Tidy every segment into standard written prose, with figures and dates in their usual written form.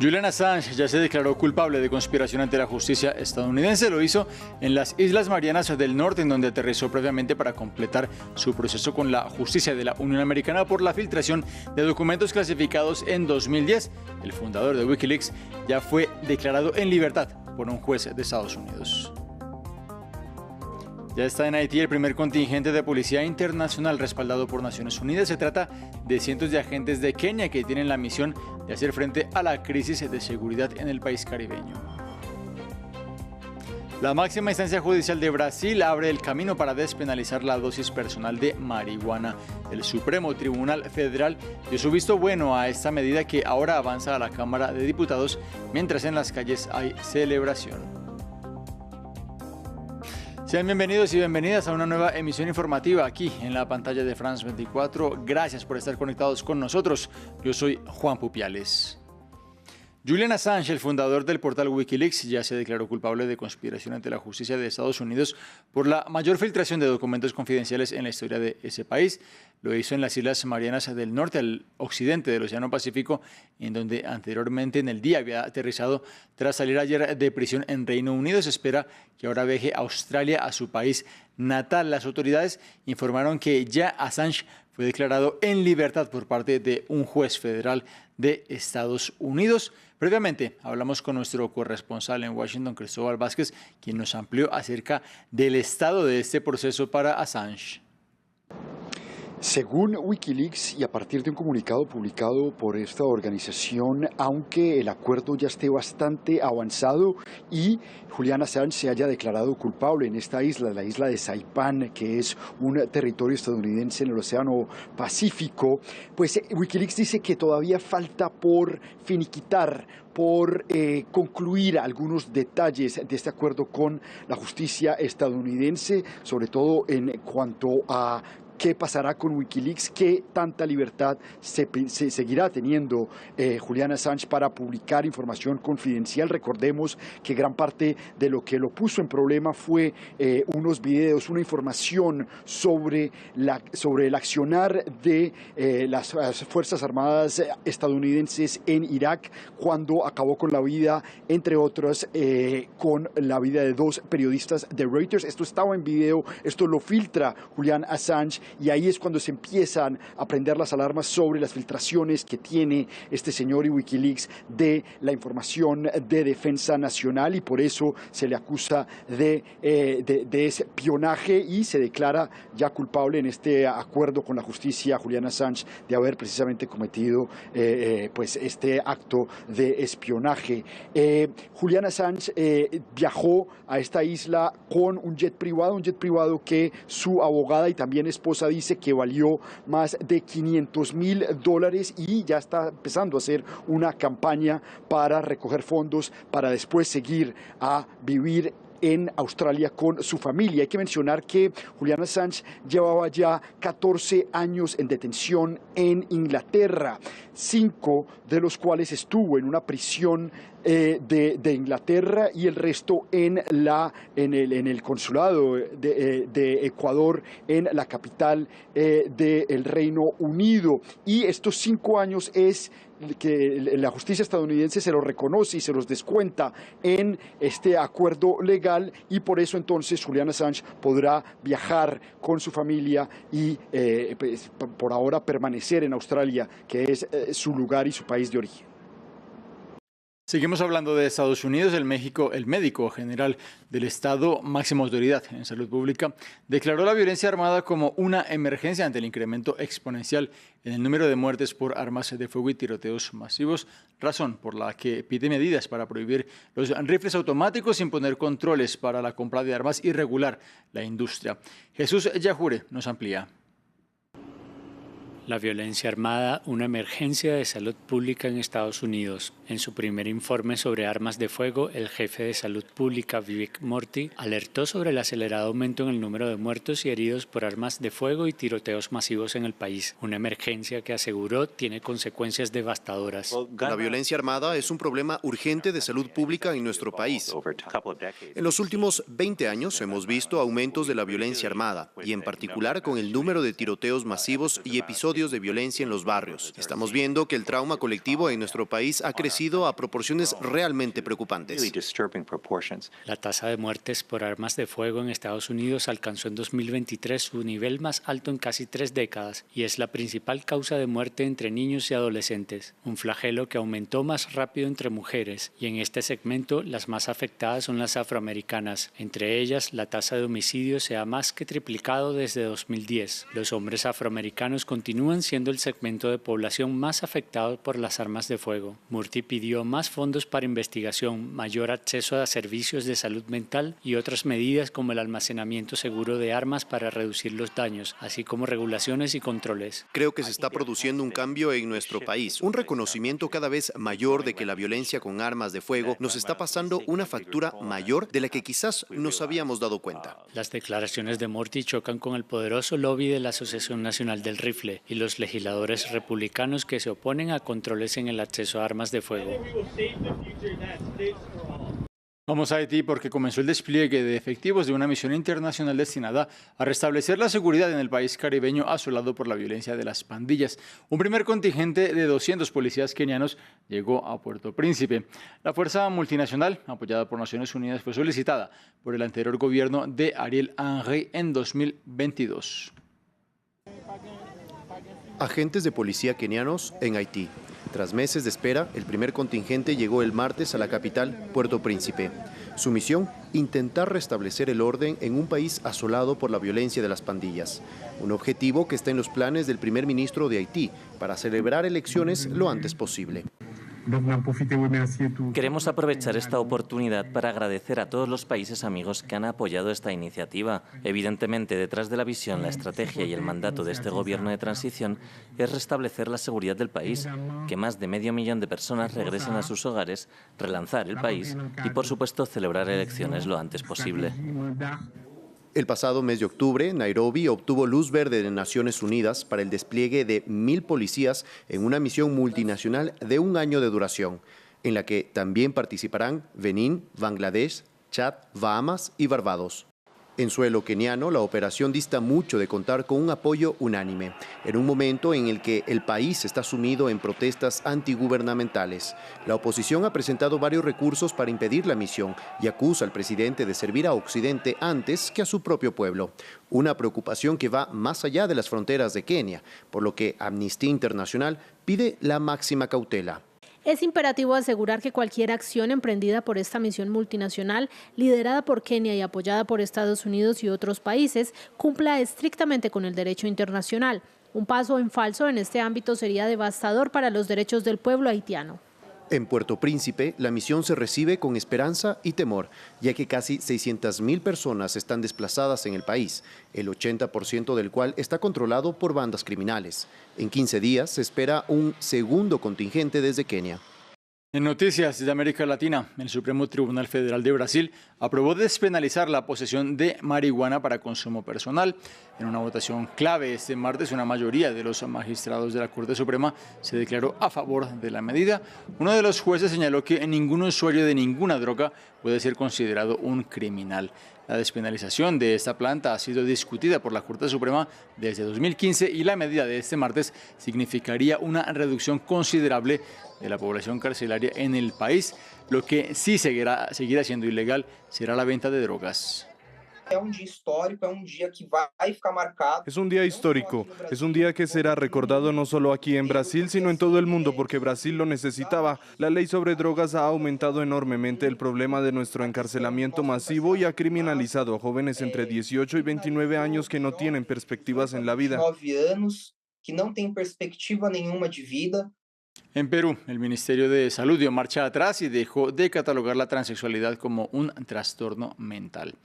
Julian Assange ya se declaró culpable de conspiración ante la justicia estadounidense. Lo hizo en las Islas Marianas del Norte, en donde aterrizó previamente para completar su proceso con la justicia de la Unión Americana por la filtración de documentos clasificados en 2010. El fundador de Wikileaks ya fue declarado en libertad por un juez de Estados Unidos. Ya está en Haití el primer contingente de policía internacional respaldado por Naciones Unidas. Se trata de cientos de agentes de Kenia que tienen la misión de hacer frente a la crisis de seguridad en el país caribeño. La máxima instancia judicial de Brasil abre el camino para despenalizar la dosis personal de marihuana. El Supremo Tribunal Federal dio su visto bueno a esta medida que ahora avanza a la Cámara de Diputados, mientras en las calles hay celebración. Sean bienvenidos y bienvenidas a una nueva emisión informativa aquí en la pantalla de France 24. Gracias por estar conectados con nosotros. Yo soy Juan Pupiales. Julian Assange, el fundador del portal Wikileaks, ya se declaró culpable de conspiración ante la justicia de Estados Unidos por la mayor filtración de documentos confidenciales en la historia de ese país. Lo hizo en las Islas Marianas del Norte, al occidente del Océano Pacífico, en donde anteriormente en el día había aterrizado tras salir ayer de prisión en Reino Unido. Se espera que ahora viaje a Australia, a su país natal. Las autoridades informaron que ya Assange fue declarado en libertad por parte de un juez federal de Estados Unidos. Previamente hablamos con nuestro corresponsal en Washington, Cristóbal Vázquez, quien nos amplió acerca del estado de este proceso para Assange. Según Wikileaks y a partir de un comunicado publicado por esta organización, aunque el acuerdo ya esté bastante avanzado y Julian Assange se haya declarado culpable en esta isla, la isla de Saipán, que es un territorio estadounidense en el Océano Pacífico, pues Wikileaks dice que todavía falta por finiquitar, por concluir algunos detalles de este acuerdo con la justicia estadounidense, sobre todo en cuanto a qué pasará con Wikileaks, qué tanta libertad se seguirá teniendo Julian Assange para publicar información confidencial. Recordemos que gran parte de lo que lo puso en problema fue unos videos, una información sobre el accionar de las Fuerzas Armadas estadounidenses en Irak, cuando acabó con la vida, entre otras, con la vida de dos periodistas de Reuters. Esto estaba en video, esto lo filtra Julian Assange, y ahí es cuando se empiezan a prender las alarmas sobre las filtraciones que tiene este señor y Wikileaks de la información de defensa nacional, y por eso se le acusa de espionaje y se declara ya culpable en este acuerdo con la justicia Julian Assange de haber precisamente cometido pues este acto de espionaje. Julian Assange viajó a esta isla con un jet privado que su abogada y también esposa dice que valió más de $500,000 y ya está empezando a hacer una campaña para recoger fondos para después seguir a vivir en Australia con su familia. Hay que mencionar que Julian Assange llevaba ya 14 años en detención en Inglaterra, 5 de los cuales estuvo en una prisión de Inglaterra y el resto en el consulado de Ecuador en la capital del Reino Unido. Y estos 5 años es que la justicia estadounidense se los reconoce y se los descuenta en este acuerdo legal, y por eso entonces Julian Assange podrá viajar con su familia y pues, por ahora permanecer en Australia, que es su lugar y su país de origen. Seguimos hablando de Estados Unidos. El médico general del Estado, máxima autoridad en salud pública, declaró la violencia armada como una emergencia ante el incremento exponencial en el número de muertes por armas de fuego y tiroteos masivos, razón por la que pide medidas para prohibir los rifles automáticos, imponer controles para la compra de armas y regular la industria. Jesús Yajure nos amplía. La violencia armada, una emergencia de salud pública en Estados Unidos. En su primer informe sobre armas de fuego, el jefe de salud pública, Vivek Murthy, alertó sobre el acelerado aumento en el número de muertos y heridos por armas de fuego y tiroteos masivos en el país. Una emergencia que, aseguró, tiene consecuencias devastadoras. La violencia armada es un problema urgente de salud pública en nuestro país. En los últimos 20 años hemos visto aumentos de la violencia armada, y en particular con el número de tiroteos masivos y episodios episodios de violencia en los barrios. Estamos viendo que el trauma colectivo en nuestro país ha crecido a proporciones realmente preocupantes. La tasa de muertes por armas de fuego en Estados Unidos alcanzó en 2023 su nivel más alto en casi 3 décadas y es la principal causa de muerte entre niños y adolescentes, un flagelo que aumentó más rápido entre mujeres, y en este segmento las más afectadas son las afroamericanas. Entre ellas, la tasa de homicidios se ha más que triplicado desde 2010. Los hombres afroamericanos continúan siendo el segmento de población más afectado por las armas de fuego. Murthy pidió más fondos para investigación, mayor acceso a servicios de salud mental y otras medidas como el almacenamiento seguro de armas para reducir los daños, así como regulaciones y controles. Creo que se está produciendo un cambio en nuestro país, un reconocimiento cada vez mayor de que la violencia con armas de fuego nos está pasando una factura mayor de la que quizás nos habíamos dado cuenta. Las declaraciones de Murthy chocan con el poderoso lobby de la Asociación Nacional del Rifle y los legisladores republicanos que se oponen a controles en el acceso a armas de fuego. Vamos a Haití porque comenzó el despliegue de efectivos de una misión internacional destinada a restablecer la seguridad en el país caribeño asolado por la violencia de las pandillas. Un primer contingente de 200 policías kenianos llegó a Puerto Príncipe. La fuerza multinacional, apoyada por Naciones Unidas, fue solicitada por el anterior gobierno de Ariel Henry en 2022. Agentes de policía kenianos en Haití. Tras meses de espera, el primer contingente llegó el martes a la capital, Puerto Príncipe. Su misión, intentar restablecer el orden en un país asolado por la violencia de las pandillas. Un objetivo que está en los planes del primer ministro de Haití para celebrar elecciones lo antes posible. Queremos aprovechar esta oportunidad para agradecer a todos los países amigos que han apoyado esta iniciativa. Evidentemente, detrás de la visión, la estrategia y el mandato de este gobierno de transición es restablecer la seguridad del país, que más de 500.000 de personas regresen a sus hogares, relanzar el país y, por supuesto, celebrar elecciones lo antes posible. El pasado mes de octubre, Nairobi obtuvo luz verde de Naciones Unidas para el despliegue de 1.000 policías en una misión multinacional de 1 año de duración, en la que también participarán Benín, Bangladesh, Chad, Bahamas y Barbados. En suelo keniano, la operación dista mucho de contar con un apoyo unánime, en un momento en el que el país está sumido en protestas antigubernamentales. La oposición ha presentado varios recursos para impedir la misión y acusa al presidente de servir a Occidente antes que a su propio pueblo. Una preocupación que va más allá de las fronteras de Kenia, por lo que Amnistía Internacional pide la máxima cautela. Es imperativo asegurar que cualquier acción emprendida por esta misión multinacional, liderada por Kenia y apoyada por Estados Unidos y otros países, cumpla estrictamente con el derecho internacional. Un paso en falso en este ámbito sería devastador para los derechos del pueblo haitiano. En Puerto Príncipe, la misión se recibe con esperanza y temor, ya que casi 600.000 personas están desplazadas en el país, el 80% del cual está controlado por bandas criminales. En 15 días se espera un segundo contingente desde Kenia. En noticias de América Latina, el Supremo Tribunal Federal de Brasil aprobó despenalizar la posesión de marihuana para consumo personal. En una votación clave este martes, una mayoría de los magistrados de la Corte Suprema se declaró a favor de la medida. Uno de los jueces señaló que ningún usuario de ninguna droga puede ser considerado un criminal. La despenalización de esta planta ha sido discutida por la Corte Suprema desde 2015 y la medida de este martes significaría una reducción considerable de la población carcelaria en el país. Lo que sí seguirá siendo ilegal será la venta de drogas. Es un día histórico, es un día que será recordado no solo aquí en Brasil, sino en todo el mundo, porque Brasil lo necesitaba. La ley sobre drogas ha aumentado enormemente el problema de nuestro encarcelamiento masivo y ha criminalizado a jóvenes entre 18 y 29 años que no tienen perspectivas en la vida. En Perú, el Ministerio de Salud dio marcha atrás y dejó de catalogar la transexualidad como un trastorno mental.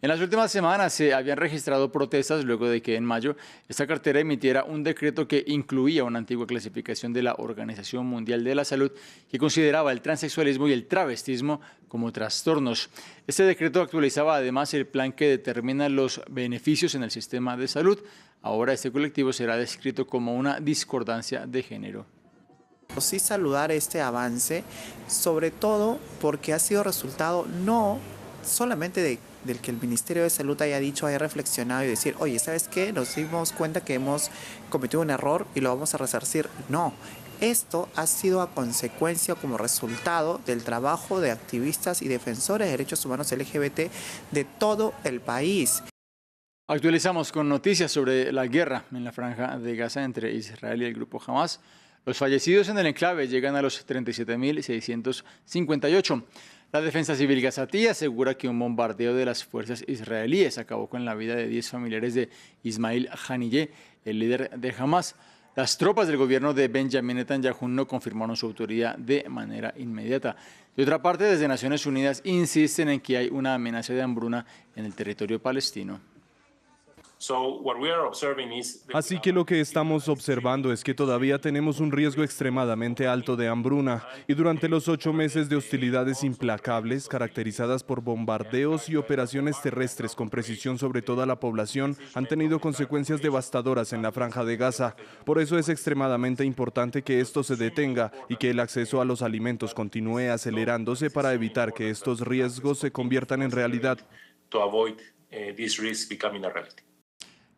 En las últimas semanas se habían registrado protestas luego de que en mayo esta cartera emitiera un decreto que incluía una antigua clasificación de la Organización Mundial de la Salud que consideraba el transexualismo y el travestismo como trastornos. Este decreto actualizaba además el plan que determina los beneficios en el sistema de salud. Ahora este colectivo será descrito como una discordancia de género. Sí saludar este avance, sobre todo porque ha sido resultado no solamente del que el Ministerio de Salud haya dicho, haya reflexionado y decir, oye, ¿sabes qué? Nos dimos cuenta que hemos cometido un error y lo vamos a resarcir. No, esto ha sido a consecuencia como resultado del trabajo de activistas y defensores de derechos humanos LGBT de todo el país. Actualizamos con noticias sobre la guerra en la franja de Gaza entre Israel y el grupo Hamas. Los fallecidos en el enclave llegan a los 37.658. La Defensa Civil gazatí asegura que un bombardeo de las fuerzas israelíes acabó con la vida de 10 familiares de Ismail Haniyeh, el líder de Hamas. Las tropas del gobierno de Benjamin Netanyahu no confirmaron su autoría de manera inmediata. De otra parte, desde Naciones Unidas insisten en que hay una amenaza de hambruna en el territorio palestino. Así que lo que estamos observando es que todavía tenemos un riesgo extremadamente alto de hambruna y durante los 8 meses de hostilidades implacables caracterizadas por bombardeos y operaciones terrestres con precisión sobre toda la población han tenido consecuencias devastadoras en la franja de Gaza. Por eso es extremadamente importante que esto se detenga y que el acceso a los alimentos continúe acelerándose para evitar que estos riesgos se conviertan en realidad.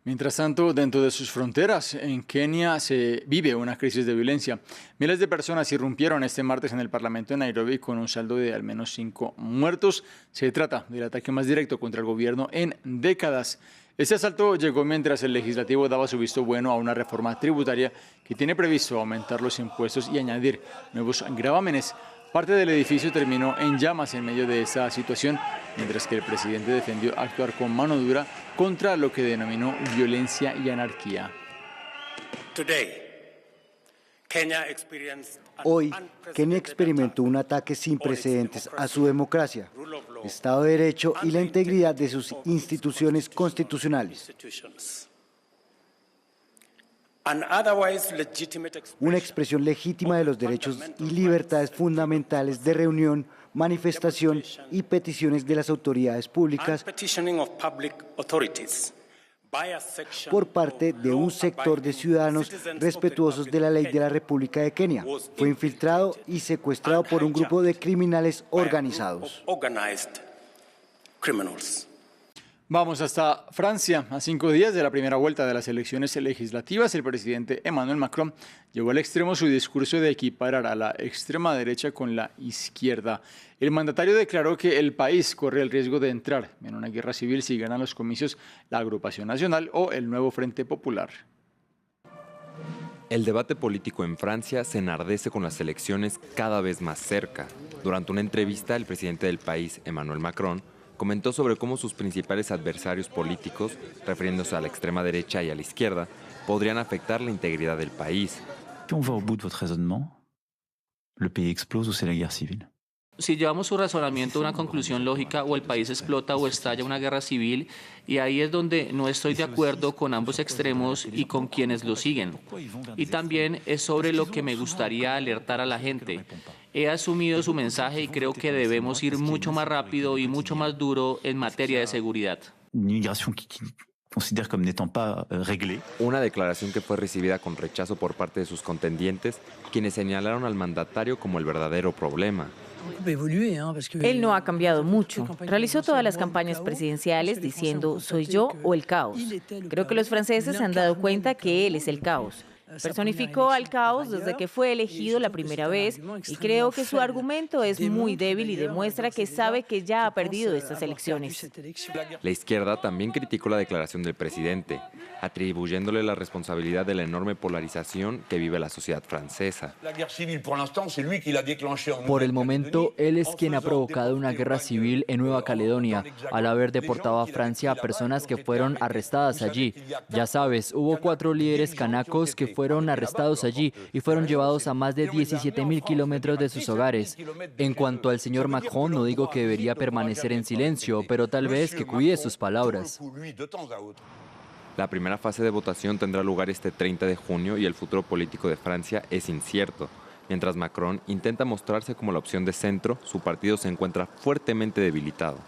Mientras tanto, dentro de sus fronteras, en Kenia se vive una crisis de violencia. Miles de personas irrumpieron este martes en el Parlamento de Nairobi con un saldo de al menos 5 muertos. Se trata del ataque más directo contra el gobierno en décadas. Este asalto llegó mientras el legislativo daba su visto bueno a una reforma tributaria que tiene previsto aumentar los impuestos y añadir nuevos gravámenes. Parte del edificio terminó en llamas en medio de esta situación, mientras que el presidente defendió actuar con mano dura contra lo que denominó violencia y anarquía. Hoy, Kenia experimentó un ataque sin precedentes a su democracia, Estado de Derecho y la integridad de sus instituciones constitucionales. Una expresión legítima de los derechos y libertades fundamentales de reunión, manifestación y peticiones de las autoridades públicas por parte de un sector de ciudadanos respetuosos de la ley de la República de Kenia. Fue infiltrado y secuestrado por un grupo de criminales organizados. Vamos hasta Francia. A 5 días de la primera vuelta de las elecciones legislativas, el presidente Emmanuel Macron llevó al extremo su discurso de equiparar a la extrema derecha con la izquierda. El mandatario declaró que el país corre el riesgo de entrar en una guerra civil si ganan los comicios la Agrupación Nacional o el Nuevo Frente Popular. El debate político en Francia se enardece con las elecciones cada vez más cerca. Durante una entrevista, el presidente del país, Emmanuel Macron, comentó sobre cómo sus principales adversarios políticos, refiriéndose a la extrema derecha y a la izquierda, podrían afectar la integridad del país. Si on va au bout de votre raisonnement, le pays explose ou c'est la guerre civile. Si llevamos su razonamiento a una conclusión lógica, o el país explota o estalla una guerra civil, y ahí es donde no estoy de acuerdo con ambos extremos y con quienes lo siguen. Y también es sobre lo que me gustaría alertar a la gente. He asumido su mensaje y creo que debemos ir mucho más rápido y mucho más duro en materia de seguridad. Una declaración que fue recibida con rechazo por parte de sus contendientes, quienes señalaron al mandatario como el verdadero problema. Él no ha cambiado mucho. Realizó todas las campañas presidenciales diciendo «soy yo o el caos». Creo que los franceses se han dado cuenta que él es el caos. Personificó al caos desde que fue elegido la primera vez y creo que su argumento es muy débil y demuestra que sabe que ya ha perdido estas elecciones. La izquierda también criticó la declaración del presidente, atribuyéndole la responsabilidad de la enorme polarización que vive la sociedad francesa. Por el momento, él es quien ha provocado una guerra civil en Nueva Caledonia, al haber deportado a Francia a personas que fueron arrestadas allí. Ya sabes, hubo 4 líderes kanakos que fueron arrestados allí y fueron llevados a más de 17.000 kilómetros de sus hogares. En cuanto al señor Macron, no digo que debería permanecer en silencio, pero tal vez que cuide sus palabras. La primera fase de votación tendrá lugar este 30 de junio y el futuro político de Francia es incierto. Mientras Macron intenta mostrarse como la opción de centro, su partido se encuentra fuertemente debilitado.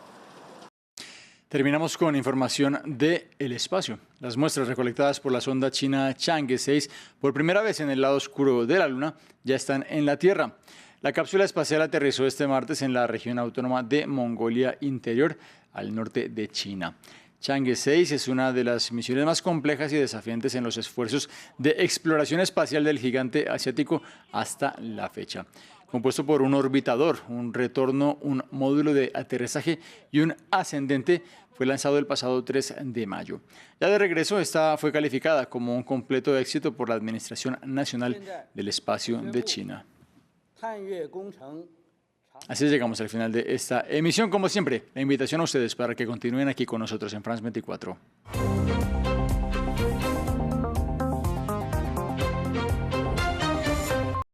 Terminamos con información del espacio. Las muestras recolectadas por la sonda china Chang'e 6 por primera vez en el lado oscuro de la Luna ya están en la Tierra. La cápsula espacial aterrizó este martes en la región autónoma de Mongolia Interior, al norte de China. Chang'e 6 es una de las misiones más complejas y desafiantes en los esfuerzos de exploración espacial del gigante asiático hasta la fecha. Compuesto por un orbitador, un retorno, un módulo de aterrizaje y un ascendente, fue lanzado el pasado 3 de mayo. Ya de regreso, esta fue calificada como un completo éxito por la Administración Nacional del Espacio de China. Así llegamos al final de esta emisión. Como siempre, la invitación a ustedes para que continúen aquí con nosotros en France 24.